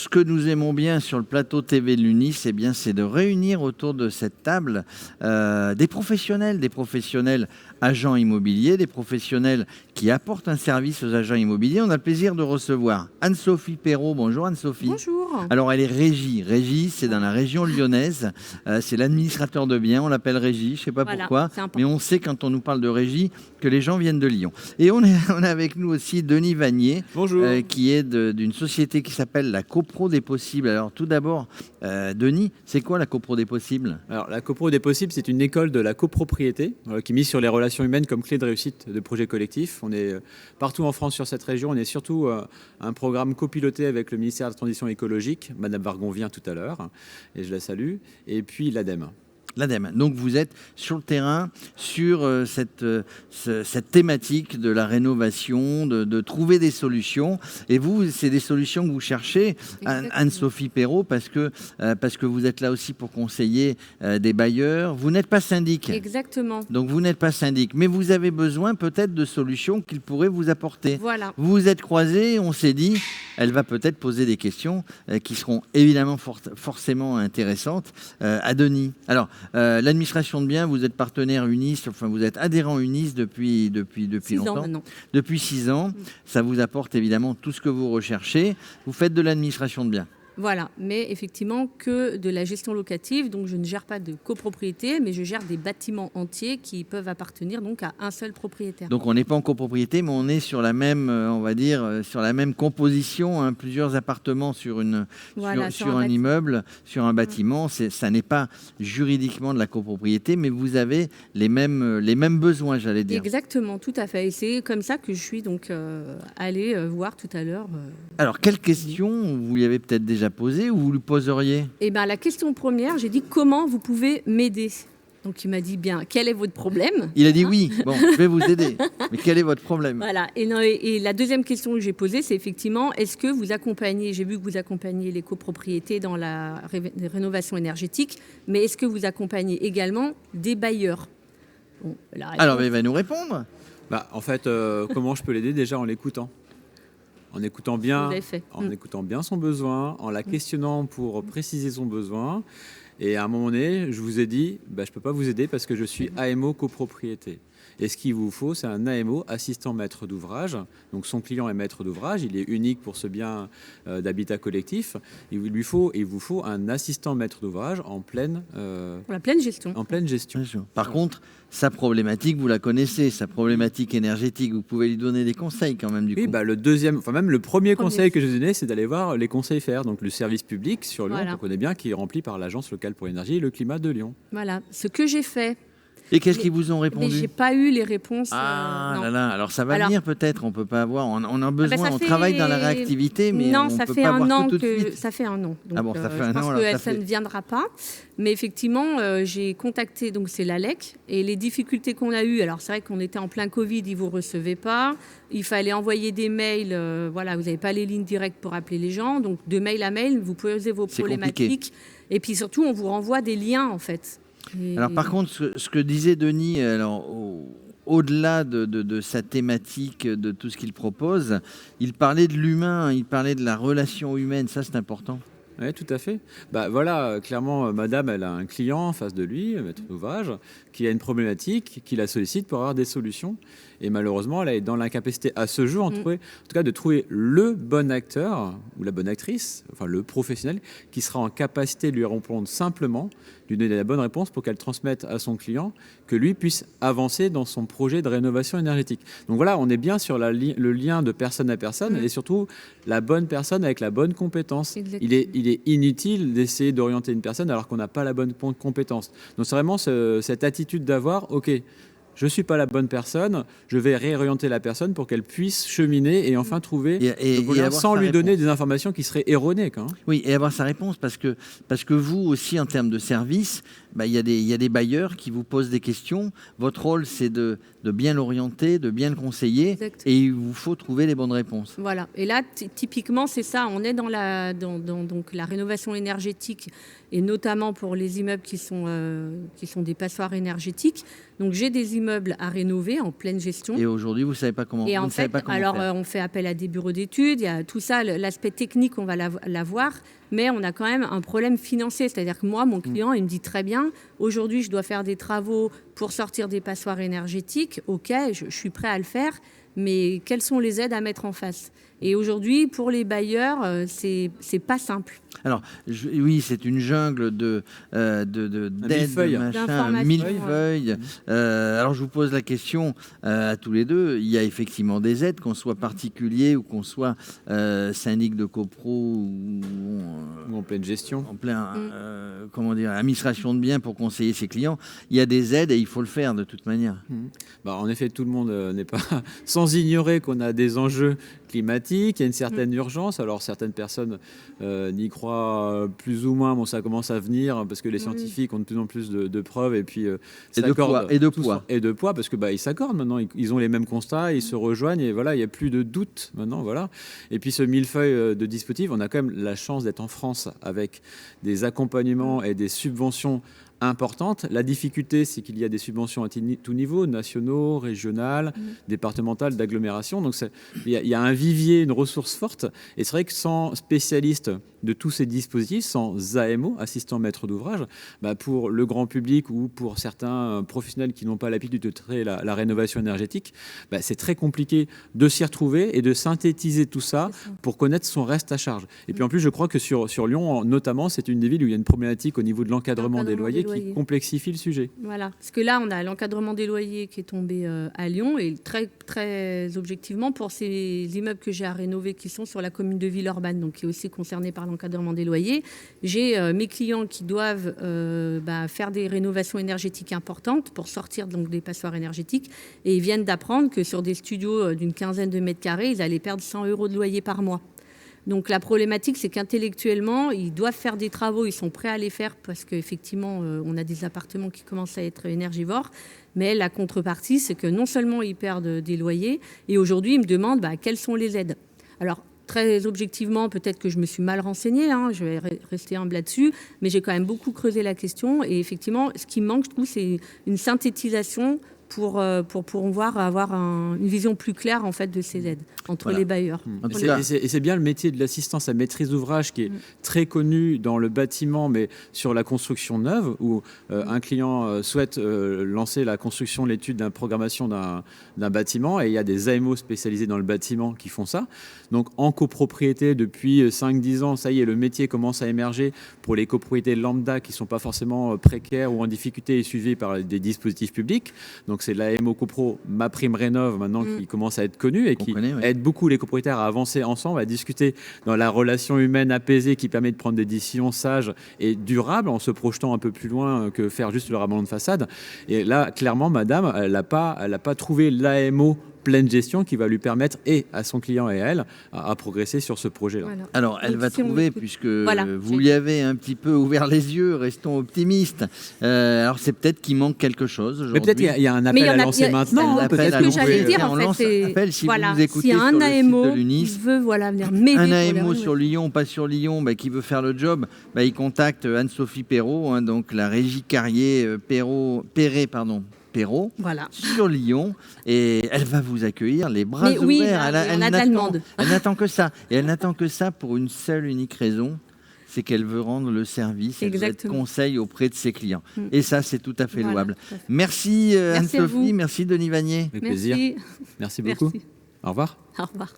ce que nous aimons bien sur le plateau TV de l'UNIS, c'est de réunir autour de cette table des professionnels agents immobiliers, des professionnels qui apportent un service aux agents immobiliers. On a le plaisir de recevoir Anne-Sophie Perrault. Bonjour Anne-Sophie. Bonjour. Alors elle est régie. Régie, c'est dans la région lyonnaise. C'est l'administrateur de biens. On l'appelle régie. Je ne sais pas pourquoi, mais on sait quand on nous parle de régie que les gens viennent de Lyon. Et on est avec nous aussi Denis Vanier, qui est d'une société qui s'appelle la CoPro des Possibles. Alors tout d'abord, Denis, c'est quoi la CoPro des Possibles? Alors la CoPro des Possibles, c'est une école de la copropriété qui mise sur les relations humaines comme clé de réussite de projets collectifs. On est partout en France sur cette région. On est surtout un programme copiloté avec le ministère de la Transition écologique. Madame Vargon vient tout à l'heure et je la salue. Et puis l'ADEME. L'ADEME. Donc vous êtes sur le terrain, sur cette thématique de la rénovation, de trouver des solutions. Et vous, c'est des solutions que vous cherchez, Anne-Sophie Perrault, parce que vous êtes là aussi pour conseiller des bailleurs. Vous n'êtes pas syndic. Exactement. Donc vous n'êtes pas syndic, mais vous avez besoin peut-être de solutions qu'ils pourraient vous apporter. Voilà. Vous vous êtes croisés, on s'est dit, elle va peut-être poser des questions qui seront évidemment forcément intéressantes à Denis. Alors, l'administration de biens, vous êtes partenaire UNIS, enfin vous êtes adhérent UNIS depuis 6 longtemps. ans maintenant. Depuis 6 ans, ça vous apporte évidemment tout ce que vous recherchez. Vous faites de l'administration de biens. Voilà, mais effectivement que de la gestion locative, donc je ne gère pas de copropriété, mais je gère des bâtiments entiers qui peuvent appartenir donc à un seul propriétaire. Donc on n'est pas en copropriété, mais on est sur la même, on va dire, sur la même composition, hein, plusieurs appartements sur un immeuble, sur un bâtiment. Ça n'est pas juridiquement de la copropriété, mais vous avez les mêmes besoins, j'allais dire. Exactement, tout à fait. Et c'est comme ça que je suis donc allée voir tout à l'heure. Alors, quelle question vous lui avez peut-être déjà posée ou vous lui poseriez? Eh bien, la question première, j'ai dit comment vous pouvez m'aider. Donc il m'a dit bien, quel est votre problème? Il a dit oui, bon, je vais vous aider. Mais quel est votre problème? Voilà. Et la deuxième question que j'ai posée, c'est effectivement, est-ce que vous accompagnez, j'ai vu que vous accompagnez les copropriétés dans la rénovation énergétique, mais est-ce que vous accompagnez également des bailleurs? Bon, alors, il va nous répondre. En fait, comment je peux l'aider? Déjà en l'écoutant. En écoutant bien son besoin, en la questionnant pour préciser son besoin. Et à un moment donné, je vous ai dit, je ne peux pas vous aider parce que je suis AMO copropriété. Et ce qu'il vous faut, c'est un AMO, assistant maître d'ouvrage. Donc son client est maître d'ouvrage, il est unique pour ce bien d'habitat collectif. Il vous faut un assistant maître d'ouvrage pour la pleine gestion. En pleine gestion. Par contre, sa problématique, vous la connaissez, sa problématique énergétique, vous pouvez lui donner des conseils quand même du coup. Le premier conseil que je vous ai donné, c'est d'aller voir les conseils FR, donc le service public sur Lyon, qu'on connaît bien, qui est rempli par l'Agence locale pour l'énergie et le climat de Lyon. Voilà, ce que j'ai fait. Et qu'est-ce qu'ils vous ont répondu? Mais j'ai pas eu les réponses. Alors ça va venir peut-être, on peut pas avoir, on a besoin, on travaille dans la réactivité, mais non, on ça peut fait pas un avoir an tout de suite. Ça fait un an. Donc, ça fait je un pense an, que ça ne viendra pas. Mais effectivement, j'ai contacté, donc c'est l'ALEC, et les difficultés qu'on a eues, alors c'est vrai qu'on était en plein Covid, ils vous recevaient pas, il fallait envoyer des mails, vous n'avez pas les lignes directes pour appeler les gens, donc de mail à mail, vous posez vos problématiques, compliqué. Et puis surtout, on vous renvoie des liens en fait. Alors par contre, ce que disait Denis, au-delà de sa thématique, de tout ce qu'il propose, il parlait de l'humain, il parlait de la relation humaine, ça c'est important. Oui, tout à fait. Clairement, madame, elle a un client en face de lui, maître d'ouvrage, qui a une problématique, qui la sollicite pour avoir des solutions. Et malheureusement, elle est dans l'incapacité à ce jour, de trouver le bon acteur ou la bonne actrice, enfin le professionnel, qui sera en capacité de lui répondre simplement, lui donner la bonne réponse pour qu'elle transmette à son client, que lui puisse avancer dans son projet de rénovation énergétique. Donc voilà, on est bien sur le lien de personne à personne et surtout la bonne personne avec la bonne compétence. Il est inutile d'essayer d'orienter une personne alors qu'on n'a pas la bonne compétence. Donc c'est vraiment cette attitude d'avoir, ok, je ne suis pas la bonne personne, je vais réorienter la personne pour qu'elle puisse cheminer et enfin trouver le bonheur sans lui donner des informations qui seraient erronées. Oui, et avoir sa réponse, parce que vous aussi, en termes de service, il y a des bailleurs qui vous posent des questions. Votre rôle, c'est de bien l'orienter, de bien le conseiller. Exact. Et il vous faut trouver les bonnes réponses. Voilà. Et là, typiquement, c'est ça. On est dans donc la rénovation énergétique, et notamment pour les immeubles qui sont des passoires énergétiques. Donc, j'ai des immeubles à rénover en pleine gestion. Et aujourd'hui, vous ne savez pas comment Et en faire. On fait appel à des bureaux d'études. Il y a tout ça, l'aspect technique, on va l'avoir. Mais on a quand même un problème financier. C'est-à-dire que moi, mon client, il me dit très bien, aujourd'hui, je dois faire des travaux pour sortir des passoires énergétiques. OK, je suis prêt à le faire. Mais quelles sont les aides à mettre en face? Et aujourd'hui, pour les bailleurs, c'est pas simple. Alors, oui, c'est une jungle d'aides, machin, millefeuilles. Alors, je vous pose la question à tous les deux. Il y a effectivement des aides, qu'on soit particulier ou qu'on soit syndic de copro ou en pleine gestion. En plein, administration de biens pour conseiller ses clients. Il y a des aides et il faut le faire de toute manière. En effet, tout le monde n'est pas sans ignorer qu'on a des enjeux climatiques, il y a une certaine urgence. Alors certaines personnes n'y croient plus ou moins, bon ça commence à venir parce que les scientifiques ont de plus en plus de preuves et puis et de poids parce que ils s'accordent maintenant, ils ont les mêmes constats, ils se rejoignent et voilà, il n'y a plus de doute maintenant, voilà. Et puis ce millefeuille de dispositifs, on a quand même la chance d'être en France avec des accompagnements et des subventions importante. La difficulté, c'est qu'il y a des subventions à tout niveau, nationaux, régionales, départementales, d'agglomération. Donc, il y a un vivier, une ressource forte. Et c'est vrai que sans spécialistes de tous ces dispositifs, sans AMO, assistant maître d'ouvrage, pour le grand public ou pour certains professionnels qui n'ont pas l'habitude de traiter la rénovation énergétique, c'est très compliqué de s'y retrouver et de synthétiser tout ça pour connaître son reste à charge. Et puis en plus, je crois que sur Lyon, notamment, c'est une des villes où il y a une problématique au niveau de l'encadrement des loyers qui complexifie le sujet. Voilà, parce que là, on a l'encadrement des loyers qui est tombé à Lyon et très, très objectivement, pour ces immeubles que j'ai à rénover qui sont sur la commune de Villeurbanne, donc qui est aussi concernée par l'encadrement des loyers, j'ai mes clients qui doivent faire des rénovations énergétiques importantes pour sortir donc des passoires énergétiques et ils viennent d'apprendre que sur des studios d'une quinzaine de mètres carrés, ils allaient perdre 100 € de loyer par mois. Donc la problématique, c'est qu'intellectuellement, ils doivent faire des travaux, ils sont prêts à les faire parce qu'effectivement, on a des appartements qui commencent à être énergivores. Mais la contrepartie, c'est que non seulement ils perdent des loyers, et aujourd'hui, ils me demandent quelles sont les aides. Alors, très objectivement, peut-être que je me suis mal renseignée, je vais rester humble là-dessus, mais j'ai quand même beaucoup creusé la question. Et effectivement, ce qui me manque, je trouve, c'est une synthétisation pour pouvoir avoir une vision plus claire en fait, de ces aides entre les bailleurs. Et c'est bien le métier de l'assistance à maîtrise d'ouvrage qui est très connu dans le bâtiment, mais sur la construction neuve, où un client souhaite lancer la construction, l'étude d'une programmation d'un bâtiment, et il y a des AMO spécialisés dans le bâtiment qui font ça. Donc en copropriété, depuis 5-10 ans, ça y est, le métier commence à émerger pour les copropriétés lambda qui ne sont pas forcément précaires ou en difficulté et suivies par des dispositifs publics. Donc c'est l'AMO Copro MaPrimeRénov' maintenant qui commence à être connu et qui aide beaucoup les copropriétaires à avancer ensemble, à discuter dans la relation humaine apaisée qui permet de prendre des décisions sages et durables en se projetant un peu plus loin que faire juste le rabat de façade. Et là, clairement, madame, elle n'a pas trouvé l'AMO pleine gestion qui va lui permettre et à son client et à elle à progresser sur ce projet-là. Voilà. Alors, elle va trouver, puisque vous lui avez un petit peu ouvert les yeux, restons optimistes. Alors, c'est peut-être qu'il manque quelque chose aujourd'hui. Mais peut-être qu'il y a un appel à lancer maintenant. C'est ce que j'allais dire, en fait. Si vous nous écoutez s'il y a un AMO de l'UNIS, qui veut venir m'aider. Un AMO sur Lyon, pas sur Lyon, qui veut faire le job, il contacte Anne-Sophie Perrault, donc la régie Carrier Perrault, sur Lyon, et elle va vous accueillir les bras ouverts. Oui, elle n'attend que ça. Et elle n'attend que ça pour une seule unique raison, c'est qu'elle veut rendre le service, elle veut être conseil auprès de ses clients. Et ça, c'est tout à fait louable. Merci Anne-Sophie, merci Denis Vanier. Avec plaisir. Merci beaucoup. Au revoir. Au revoir.